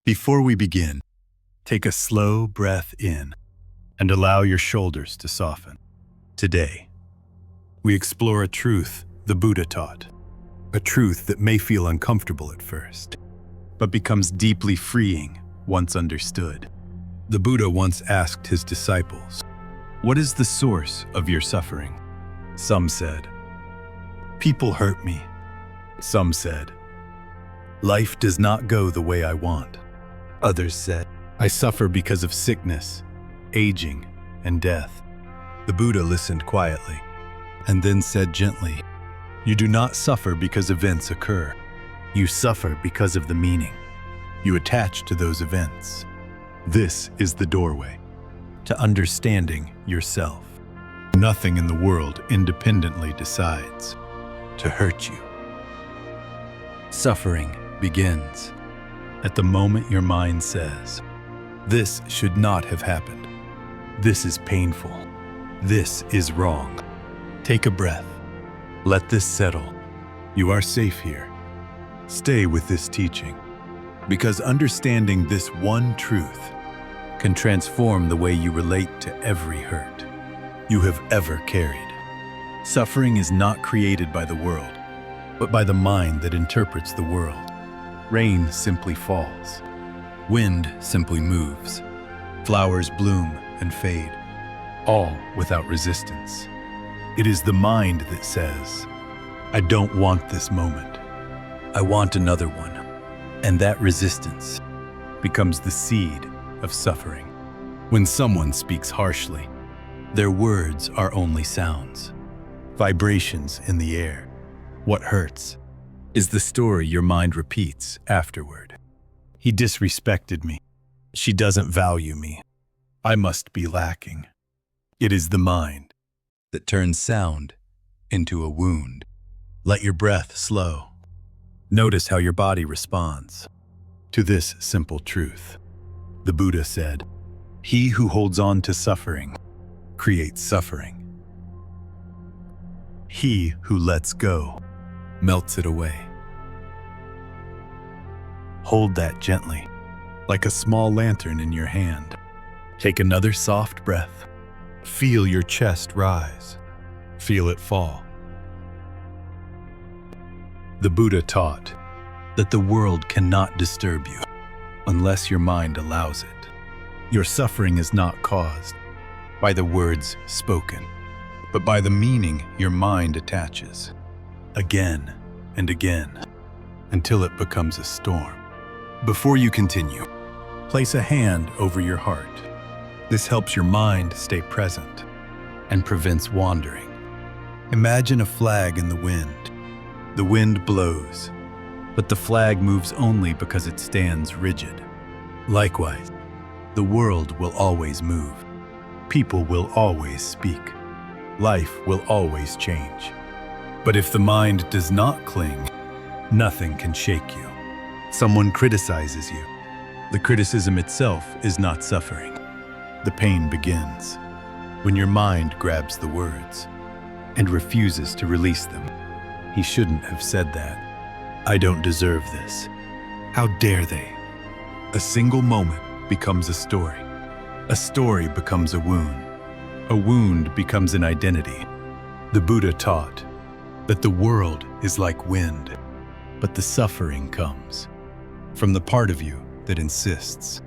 Before we begin, take a slow breath in and allow your shoulders to soften. Today, we explore a truth the Buddha taught, a truth that may feel uncomfortable at first, but becomes deeply freeing once understood. The Buddha once asked his disciples, "What is the source of your suffering?" Some said, "People hurt me." Some said, "Life does not go the way I want." Others said, "I suffer because of sickness, aging, and death." The Buddha listened quietly and then said gently, "You do not suffer because events occur. You suffer because of the meaning you attach to those events. This is the doorway to understanding yourself. Nothing in the world independently decides to hurt you. Suffering begins at the moment your mind says, 'This should not have happened. This is painful. This is wrong.' Take a breath. Let this settle. You are safe here. Stay with this teaching, because understanding this one truth can transform the way you relate to every hurt you have ever carried. Suffering is not created by the world, but by the mind that interprets the world. Rain simply falls. Wind simply moves. Flowers bloom and fade, all without resistance. It is the mind that says, "I don't want this moment. I want another one." And that resistance becomes the seed of suffering. When someone speaks harshly, their words are only sounds, vibrations in the air. What hurts is the story your mind repeats afterward. "He disrespected me. She doesn't value me. I must be lacking." It is the mind that turns sound into a wound. Let your breath slow. Notice how your body responds to this simple truth. The Buddha said, "He who holds on to suffering creates suffering. He who lets go melts it away." Hold that gently, like a small lantern in your hand. Take another soft breath. Feel your chest rise. Feel it fall. The Buddha taught that the world cannot disturb you unless your mind allows it. Your suffering is not caused by the words spoken, but by the meaning your mind attaches, again and again, until it becomes a storm. Before you continue, place a hand over your heart. This helps your mind stay present and prevents wandering. Imagine a flag in the wind. The wind blows, but the flag moves only because it stands rigid. Likewise, the world will always move. People will always speak. Life will always change. But if the mind does not cling, nothing can shake you. Someone criticizes you. The criticism itself is not suffering. The pain begins when your mind grabs the words and refuses to release them. "He shouldn't have said that. I don't deserve this. How dare they?" A single moment becomes a story. A story becomes a wound. A wound becomes an identity. The Buddha taught that the world is like wind, but the suffering comes from the part of you that insists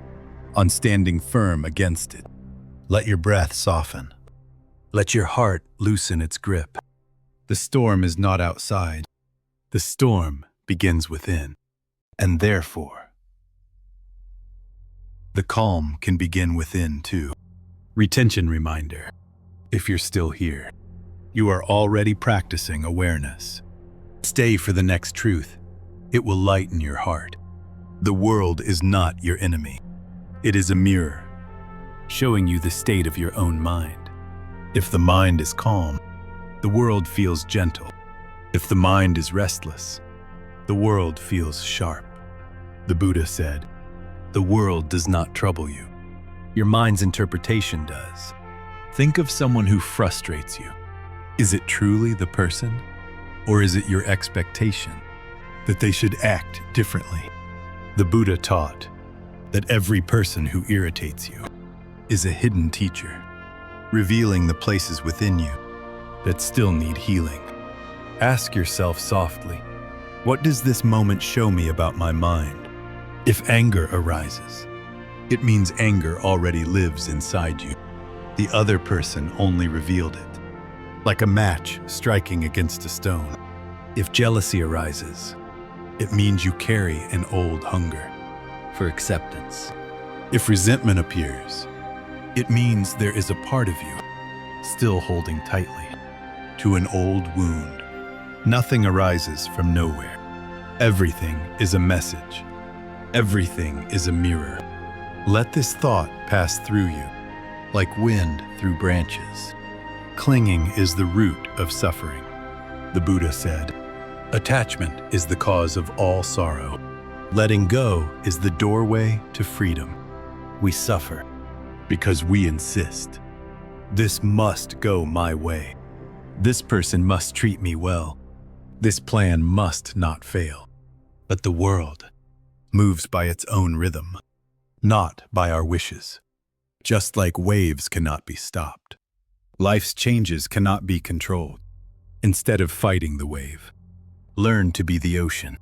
on standing firm against it. Let your breath soften. Let your heart loosen its grip. The storm is not outside. The storm begins within, and therefore, the calm can begin within too. Retention reminder: if you're still here, you are already practicing awareness. Stay for the next truth. It will lighten your heart. The world is not your enemy. It is a mirror, showing you the state of your own mind. If the mind is calm, the world feels gentle. If the mind is restless, the world feels sharp. The Buddha said, "The world does not trouble you. Your mind's interpretation does." Think of someone who frustrates you. Is it truly the person, or is it your expectation that they should act differently? The Buddha taught, that every person who irritates you is a hidden teacher, revealing the places within you that still need healing. Ask yourself softly, what does this moment show me about my mind? If anger arises, it means anger already lives inside you. The other person only revealed it, like a match striking against a stone. If jealousy arises, it means you carry an old hunger for acceptance. If resentment appears, it means there is a part of you still holding tightly to an old wound. Nothing arises from nowhere. Everything is a message. Everything is a mirror. Let this thought pass through you, like wind through branches. Clinging is the root of suffering. The Buddha said, attachment is the cause of all sorrow. Letting go is the doorway to freedom. We suffer because we insist. This must go my way. This person must treat me well. This plan must not fail. But the world moves by its own rhythm, not by our wishes. Just like waves cannot be stopped, life's changes cannot be controlled. Instead of fighting the wave, learn to be the ocean.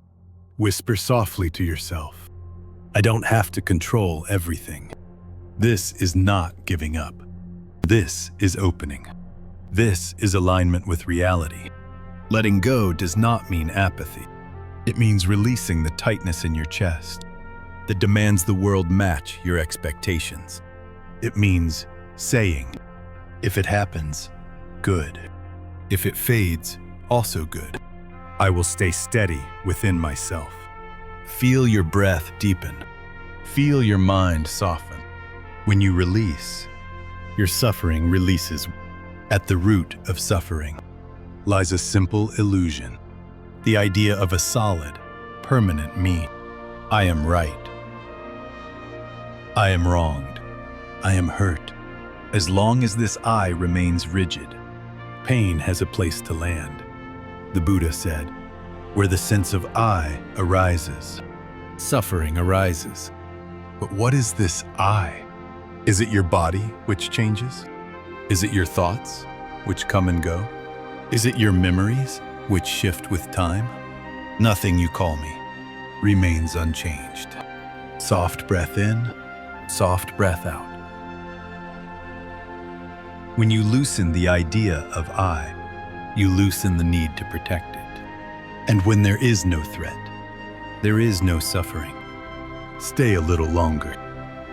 Whisper softly to yourself, I don't have to control everything. This is not giving up. This is opening. This is alignment with reality. Letting go does not mean apathy. It means releasing the tightness in your chest that demands the world match your expectations. It means saying, if it happens, good. If it fades, also good. I will stay steady within myself. Feel your breath deepen. Feel your mind soften. When you release, your suffering releases. At the root of suffering lies a simple illusion, the idea of a solid, permanent me. I am right. I am wronged. I am hurt. As long as this I remains rigid, pain has a place to land. The Buddha said, where the sense of I arises, suffering arises. But what is this I? Is it your body which changes? Is it your thoughts which come and go? Is it your memories which shift with time? Nothing you call me remains unchanged. Soft breath in, soft breath out. When you loosen the idea of I, you loosen the need to protect it. And when there is no threat, there is no suffering. Stay a little longer.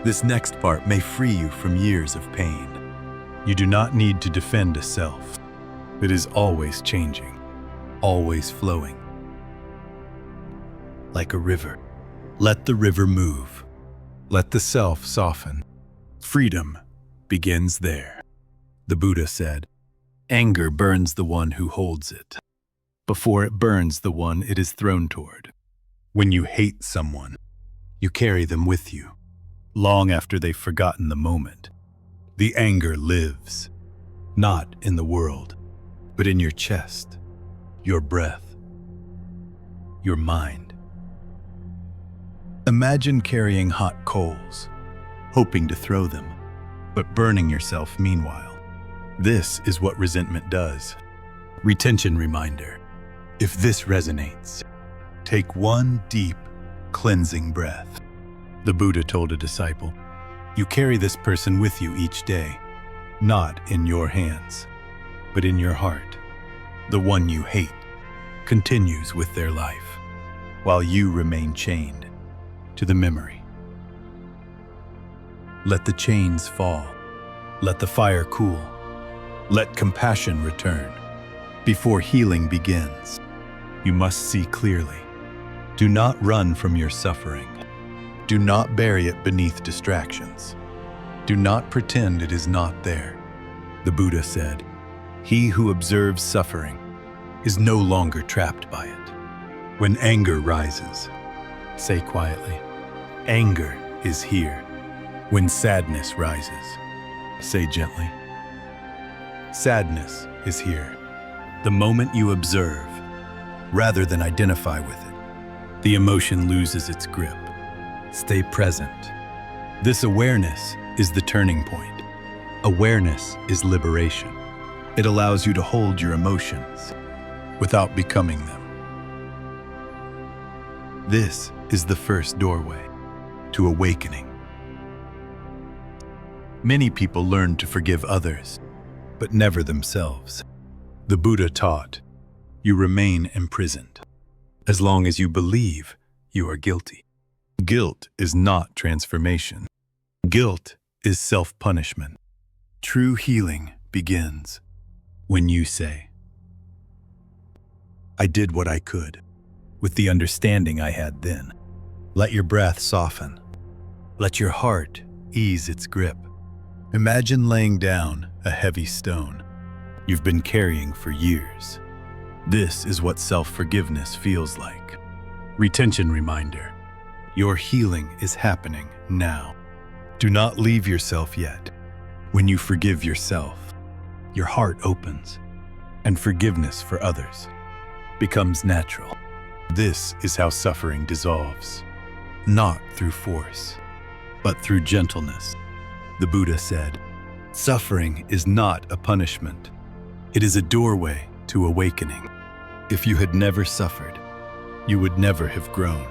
This next part may free you from years of pain. You do not need to defend a self. It is always changing, always flowing. Like a river. Let the river move. Let the self soften. Freedom begins there. The Buddha said, anger burns the one who holds it, before it burns the one it is thrown toward. When you hate someone, you carry them with you, long after they've forgotten the moment. The anger lives, not in the world, but in your chest, your breath, your mind. Imagine carrying hot coals, hoping to throw them, but burning yourself meanwhile. This is what resentment does. Retention reminder. If this resonates, take one deep, cleansing breath. The Buddha told a disciple, you carry this person with you each day, not in your hands, but in your heart. The one you hate continues with their life, while you remain chained to the memory. Let the chains fall. Let the fire cool. Let compassion return. Before healing begins, you must see clearly. Do not run from your suffering. Do not bury it beneath distractions. Do not pretend it is not there. The Buddha said, he who observes suffering is no longer trapped by it. When anger rises, say quietly, anger is here. When sadness rises, say gently, sadness is here. The moment you observe, rather than identify with it, the emotion loses its grip. Stay present This awareness is the turning point. Awareness is liberation. It allows you to hold your emotions without becoming them. This is the first doorway to awakening. Many people learn to forgive others, but never themselves. The Buddha taught, you remain imprisoned as long as you believe you are guilty. Guilt is not transformation. Guilt is self-punishment. True healing begins when you say, I did what I could with the understanding I had then. Let your breath soften. Let your heart ease its grip. Imagine laying down a heavy stone you've been carrying for years. This is what self-forgiveness feels like. Retention reminder. Your healing is happening now. Do not leave yourself yet. When you forgive yourself, your heart opens, and forgiveness for others becomes natural. This is how suffering dissolves, not through force, but through gentleness. The Buddha said, suffering is not a punishment. It is a doorway to awakening. If you had never suffered, you would never have grown,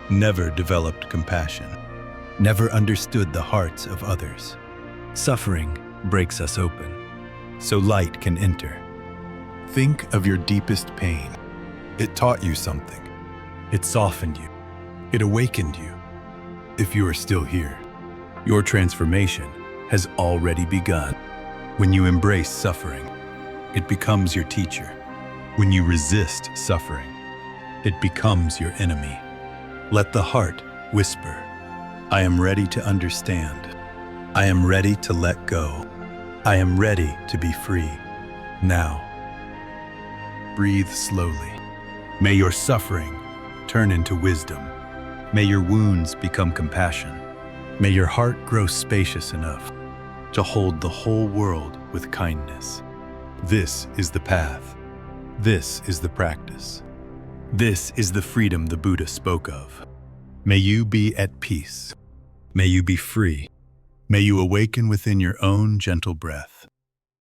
never developed compassion, never understood the hearts of others. Suffering breaks us open, so light can enter. Think of your deepest pain. It taught you something. It softened you. It awakened you. If you are still here, your transformation has already begun. When you embrace suffering, it becomes your teacher. When you resist suffering, it becomes your enemy. Let the heart whisper, I am ready to understand. I am ready to let go. I am ready to be free. Now, breathe slowly. May your suffering turn into wisdom. May your wounds become compassion. May your heart grow spacious enough to hold the whole world with kindness. This is the path. This is the practice. This is the freedom the Buddha spoke of. May you be at peace. May you be free. May you awaken within your own gentle breath.